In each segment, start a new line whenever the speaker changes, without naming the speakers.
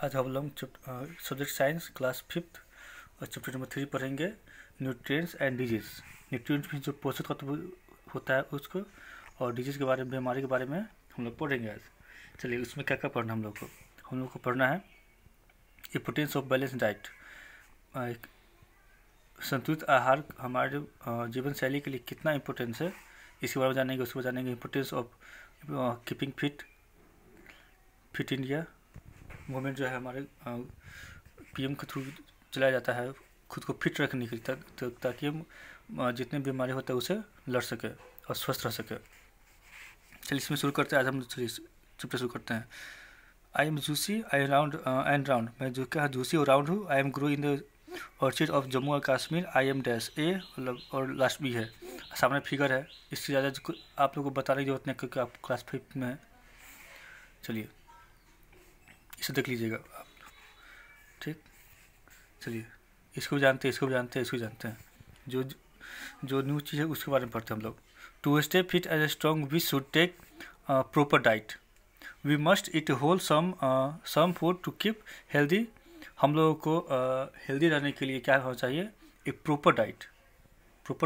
आज हम लोग सब्जेक्ट साइंस क्लास 5th और चैप्टर नंबर 3 पढ़ेंगे न्यूट्रिएंट्स एंड डिजीज। न्यूट्रिएंट्स में जो पोषक तत्व होता है उसको, और डिजीज के बारे में, बीमारी के बारे में हम लोग पढ़ेंगे आज। चलिए, उसमें क्या क्या पढ़ना हम लोग को पढ़ना है इम्पोर्टेंस ऑफ बैलेंस डाइट। एक संतुलित आहार हमारे जीवन शैली के लिए कितना इम्पोर्टेंस है, इसके बारे में जानेंगे। उसके बाद जानेंगे importance of keeping fit India movement जो है हमारे पीएम के थ्रू चलाया जाता है, खुद को फिट रखने के लिए, ताकि हम जितने बीमारी होते हैं उसे लड़ सके और स्वस्थ रह सके। चलिए इसमें शुरू करते हैं। आज हम चैप्टर शुरू करते हैं। I am juicy I round and round. मैं जो क्या जूसी और राउंड हूँ। I am grow in the orchid of Jammu और कश्मीर। आई एम डैश ए और लास्ट बी है, सामने फिगर है। इससे ज़्यादा आप लोगों को बताने की जरूरत नहीं क्योंकि आप क्लास 5 में है। चलिए इसे देख लीजिएगा आप, ठीक। चलिए इसको भी जानते हैं, इसको भी जानते हैं, इसको भी जानते हैं। जो न्यू चीज़ है उसके बारे में पढ़ते हैं हम लोग। To stay fit and strong we should take proper diet. We must eat wholesome food to keep healthy. हम लोगों को हेल्दी रहने के लिए क्या होना चाहिए? एक प्रॉपर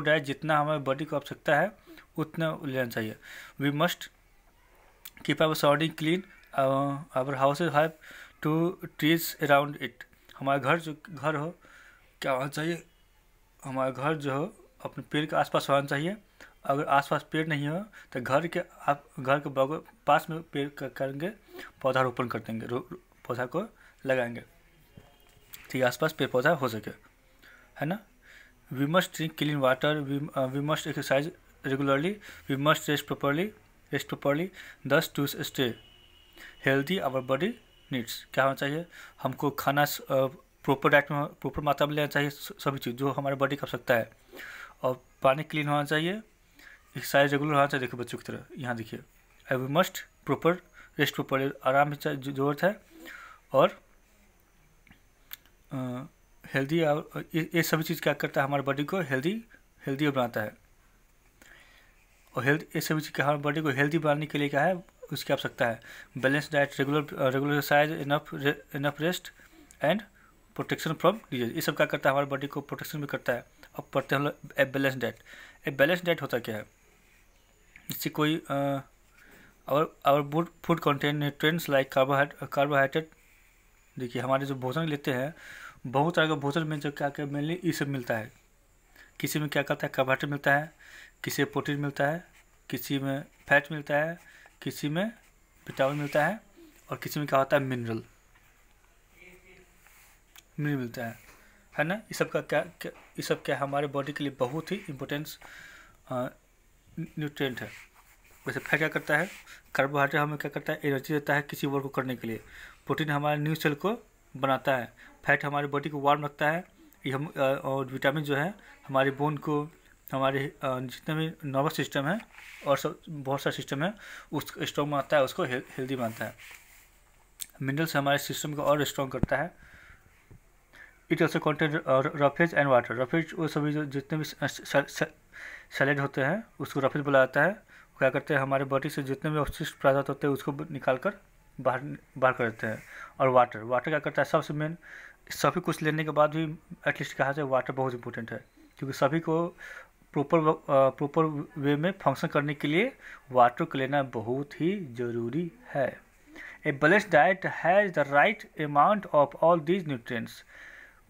डाइट जितना हमारे बॉडी को आवश्यकता है उतना लेना चाहिए। We must keep our surrounding clean. Our houses have to trees around it. हमारा घर हो क्या होना चाहिए? हमारा घर जो हो अपने पेड़ के आसपास होना चाहिए। अगर आसपास पेड़ नहीं हो तो घर के पास में पेड़ करेंगे, पौधारोपण कर देंगे, पौधा को लगाएंगे, ठीक, आसपास पेड़ पौधा हो सके, है ना। We must drink clean water. We must exercise regularly. We must rest properly thus to stay healthy our body needs. क्या होना चाहिए? हमको खाना प्रॉपर डाइट में, प्रॉपर मात्रा में लेना चाहिए, सभी चीज़ जो हमारे बॉडी की आवश्यकता है। और पानी क्लीन होना चाहिए, एक्सरसाइज रेगुलर होना चाहिए। देखिए बच्चों की तरह यहाँ देखिए, we must proper rest proper, आराम की जरूरत है। और हेल्दी, ये सभी चीज़ क्या करता है? हमारे बॉडी को हेल्दी बनाता है। और ये सभी चीज़ हमारे बॉडी को हेल्दी बनाने के लिए क्या है उसकी आवश्यकता है? Balance diet, regular exercise, enough rest and protection from disease. ये सब क्या करता है? हमारे बॉडी को प्रोटेक्शन भी करता है। अब पढ़ते हैं हम लोग a balance diet. A balance diet होता क्या है? इससे कोई और food contain nutrients like carbohydrate. देखिए हमारे जो भोजन लेते हैं, बहुत तरह का भोजन में जो क्या क्या मेनली ये सब मिलता है। किसी में क्या करता है? कार्बोहाइड्रेट मिलता है, किसी में प्रोटीन मिलता है, किसी में फैट मिलता है, किसी में विटामिन मिलता है, और किसी में क्या होता है? मिनरल मिलता है ना। इस सब क्या हमारे बॉडी के लिए बहुत ही इम्पोर्टेंस न्यूट्रिएंट है। वैसे फैट क्या करता है? कार्बोहाइड्रेट हमें क्या करता है? एनर्जी देता है किसी वर्क को करने के लिए। प्रोटीन हमारे न्यू सेल को बनाता है। फैट हमारे बॉडी को वार्म रखता है। ये हम और विटामिन जो है हमारे बोन को, हमारे जितने भी नर्वस सिस्टम है और सब बहुत सारा सिस्टम है उसको स्ट्रॉन्ग बनाता है, उसको हेल्दी बनाता है। मिनरल्स हमारे सिस्टम को और स्ट्रॉन्ग करता है। It also contain roughage and water. Roughage वो सभी जो जितने भी सैलेड होते हैं उसको रफेज बोला जाता है। क्या करते हैं? हमारे बॉडी से जितने भी अवशिष्ट पदार्थ होते हैं उसको निकाल कर बाहर कर देते हैं। और वाटर क्या करता है? सबसे मेन, सभी कुछ लेने के बाद भी एटलीस्ट कहा जाए वाटर बहुत इंपॉर्टेंट है, क्योंकि सभी को प्रॉपर वे में फंक्शन करने के लिए वाटर को लेना बहुत ही ज़रूरी है। A balance diet has the right amount of all these nutrients.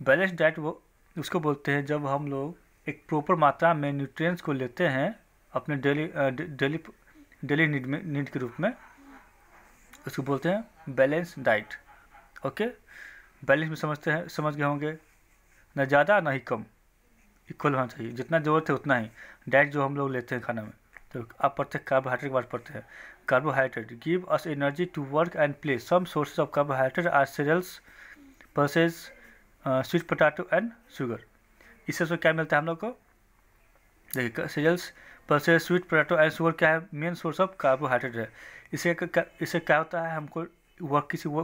Balance diet वो उसको बोलते हैं जब हम लोग एक प्रॉपर मात्रा में न्यूट्रिएंट्स को लेते हैं अपने डेली नीड के रूप में, उसको बोलते हैं बैलेंस डाइट। ओके, बैलेंस में समझ गए होंगे, ना ज़्यादा ना ही कम, इक्वल होना चाहिए, जितना ज़रूरत है उतना ही डाइट जो हम लोग लेते हैं खाना में। तो आप पढ़ते हैं कार्बोहाइड्रेट के बारे में पढ़ते हैं। Carbohydrate give us energy to work and play. Some sources of carbohydrate are cereals, pulses, sweet potato and sugar. इससे क्या मिलता है हम लोग को? देखिए cereals, pulses, sweet potato and sugar क्या है? मेन सोर्स ऑफ कार्बोहाइड्रेट है। इससे क्या होता है? हमको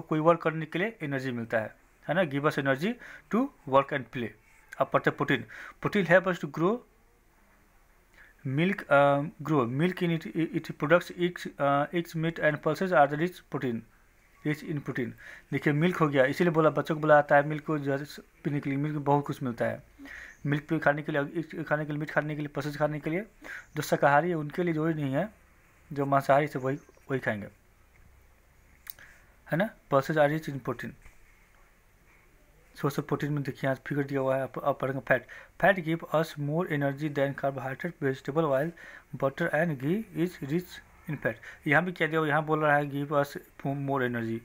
कोई वर्क करने के लिए एनर्जी मिलता है ना। Give us energy to work and play. अब पढ़ते protein help us to grow milk in it products, eggs, meat and pulses are the rich protein. Rich in protein. देखिए मिल्क हो गया, इसीलिए बोला बच्चों को बोला आता है मिल्क को जो है पीने के लिए, मिल्क में बहुत कुछ मिलता है। मिल्क खाने के लिए, मीट खाने के लिए, पशु खाने के लिए। जो शाकाहारी है उनके लिए जरूरी नहीं है, जो मांसाहारी से वही खाएंगे, है ना। Pulses are rich in protein. Source of protein में देखिए यहाँ फिगर दिया हुआ है, आप पढ़ेंगे fat. Fat give us more energy than carbohydrate, vegetable oil, butter and ghee is rich in fat. यहाँ भी क्या दिया हुआ, यहाँ बोल रहा है गिव अस मोर एनर्जी।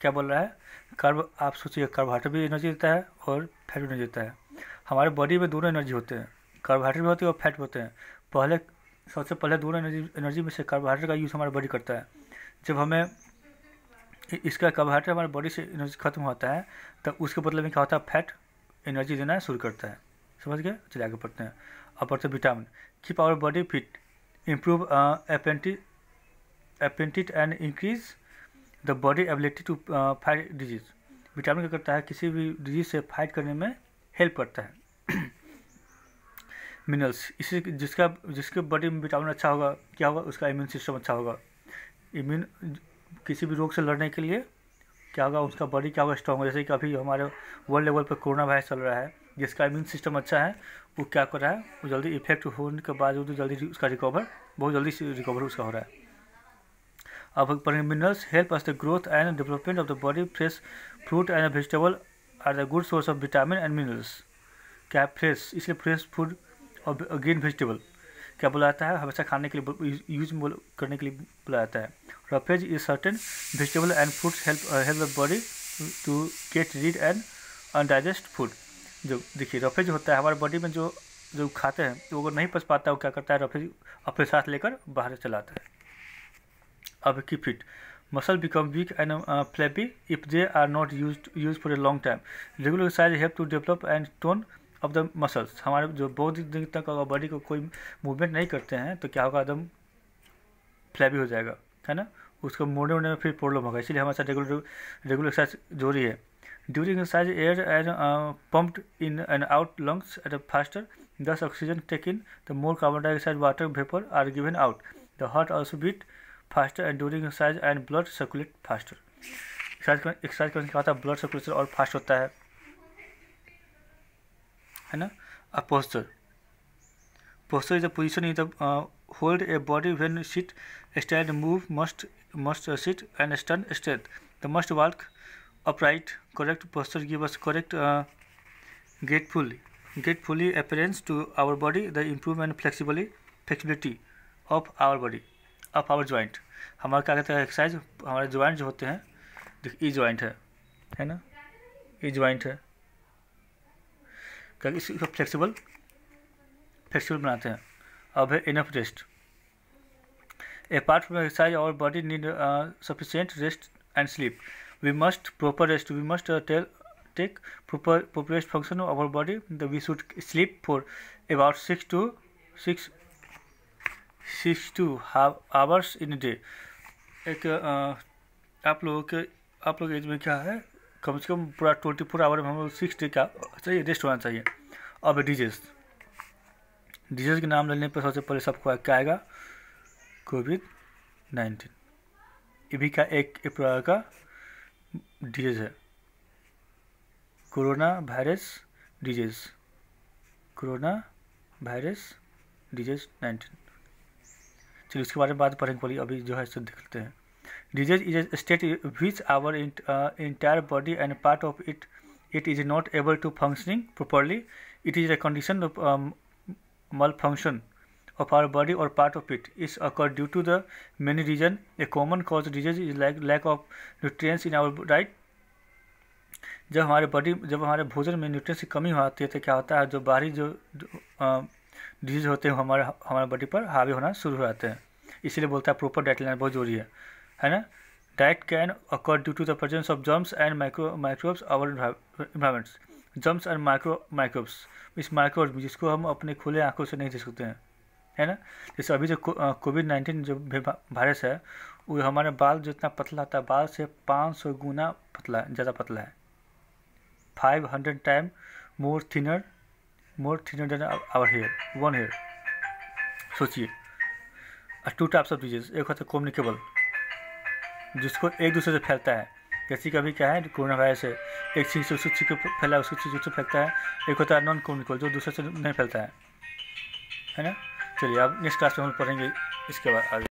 क्या बोल रहा है, आप सोचिए कार्बोहाइड्रेट भी एनर्जी देता है और फैट भी एनर्जी देता है। हमारे बॉडी में दोनों एनर्जी होते हैं, कार्बोहाइड्रेट भी होते हैं और फैट भी होते हैं। सबसे पहले दोनों एनर्जी में से कार्बोहाइड्रेट का यूज़ हमारा बॉडी करता है। जब हमें इसका कार्बोहाइड्रेट हमारे बॉडी से एनर्जी खत्म होता है तब उसके बदले में क्या होता है, फैट एनर्जी देना शुरू करता है। समझ गए, चलिए आगे पढ़ते हैं। अब पढ़ते हैं vitamin. Keep our body fit, improve appetite and increase the body ability to fight disease. Vitamin क्या करता है, किसी भी डिजीज से फाइट करने में हेल्प करता है। मिनरल्स, इसी जिसके बॉडी में विटामिन अच्छा होगा क्या होगा, उसका इम्यून सिस्टम अच्छा होगा। किसी भी रोग से लड़ने के लिए क्या होगा, उसका बॉडी क्या होगा, स्ट्रॉन्ग होगा। जैसे कि अभी हमारे वर्ल्ड लेवल पर कोरोना वायरस चल रहा है, जिसका इम्यून सिस्टम अच्छा है वो क्या कर रहा है, वो जल्दी इफेक्ट होने के बावजूद जल्दी उसका बहुत जल्दी से रिकवर उसका हो रहा है। अब पढ़ेंगे minerals help us the growth and development of the body. Fresh fruit and vegetable are the good source of vitamin and minerals. क्या है, फ्रेश, इसलिए फ्रेश फूड और ग्रीन वेजिटेबल क्या बोला जाता है, हमेशा खाने के लिए यूज करने के लिए बोला जाता है। Roughage is certain vegetable and fruits help the body to get rid and undigest food. जो देखिए रफेज होता है हमारे बॉडी में जो खाते हैं तो वो नहीं पच पाता है, वो क्या करता है, रफेज अपने साथ लेकर बाहर चलाता है। अब की fit, muscle become weak and flabby if they are not use for a long time. Regular exercise help to develop and tone of the muscles. हमारे जो बहुत दिन तक बॉडी को कोई मूवमेंट नहीं करते हैं तो क्या होगा, एकदम फ्लैबी हो जाएगा, है ना। उसको मोड़ने में फिर प्रॉब्लम होगा, इसलिए हमारे साथ रेगुलर एक्सरसाइज जरूरी है। During exercise air and pumped in and out lungs at a faster, thus oxygen taken, the more carbon dioxide water vapor are given out. The heart also beat faster and during exercise and blood circulate faster. Exercise करने क्या होता है, blood circulation और fast होता है ना। अब posture is a position in the hold a body when sit stand move must sit and stand straight the must walk upright. Correct posture give us correct gratefully appearance to our body, the improvement flexibility of our joint। हमारा क्या कहते हैं exercise, हमारे joint जो होते हैं, देखिए ई joint है ना, ई जॉइंट है, क्या इसको फ्लेक्सिबल बनाते हैं। अब है enough rest. Apart from exercise our body need sufficient rest and sleep. We must proper rest, we must take proper rest function of our body. We should sleep for about 6 to hours in a day। एक आप लोग as में क्या है, कम से कम पूरा 24 our में हम लोग 6 डे का चाहिए रेस्ट होना चाहिए। अब डिजीज के नाम लेने पर सबसे पहले सबको क्या आएगा, कोविड-19। ये भी क्या एक प्रकार का डिजीज है, कोरोना वायरस डिजीज 19। चलिए उसके बारे में बात पढ़ेंगे, पहले अभी जो है सब देख लेते हैं। Disease is a state which our entire body and part of it is not able to functioning properly. It is a condition of malfunction of our body or part of it is occur due to the many reason. A common cause of disease is lack of nutrients in our diet। जब हमारे भोजन में nutrients की कमी होती है तो क्या होता है, जो बाहरी जो डिजीज होते हैं हमारे बॉडी पर हावी होना शुरू हो जाते हैं। इसीलिए बोलता है प्रॉपर डाइट लेना बहुत जरूरी है ना। Diet can occur due to the presence of germs and microbes our environments. Germs and microbes, इस माइक्रोब जिसको हम अपने खुले आंखों से नहीं देख सकते हैं, है ना। जैसे अभी जो कोविड-19 जो वायरस है वो हमारे बाल जितना पतला था, बाल से 500 गुना ज़्यादा पतला है, 500 time more thinner than our hair, one hair. सोचिए। 2 टाइप्स ऑफ डिजीज, एक होता है कम्युनिकेबल जिसको एक दूसरे से फैलता है, जैसे कि अभी क्या है, कोरोना वायरस है, एक चीज़ से दूसरी चीज़ को फैला है, उसकी चीज़ दूसरी फैलता है। एक होता है नॉन कम्युनिकेबल, जो दूसरे से नहीं फैलता है ना। चलिए अब नेक्स्ट क्लास में हम पढ़ेंगे इसके बाद आगे।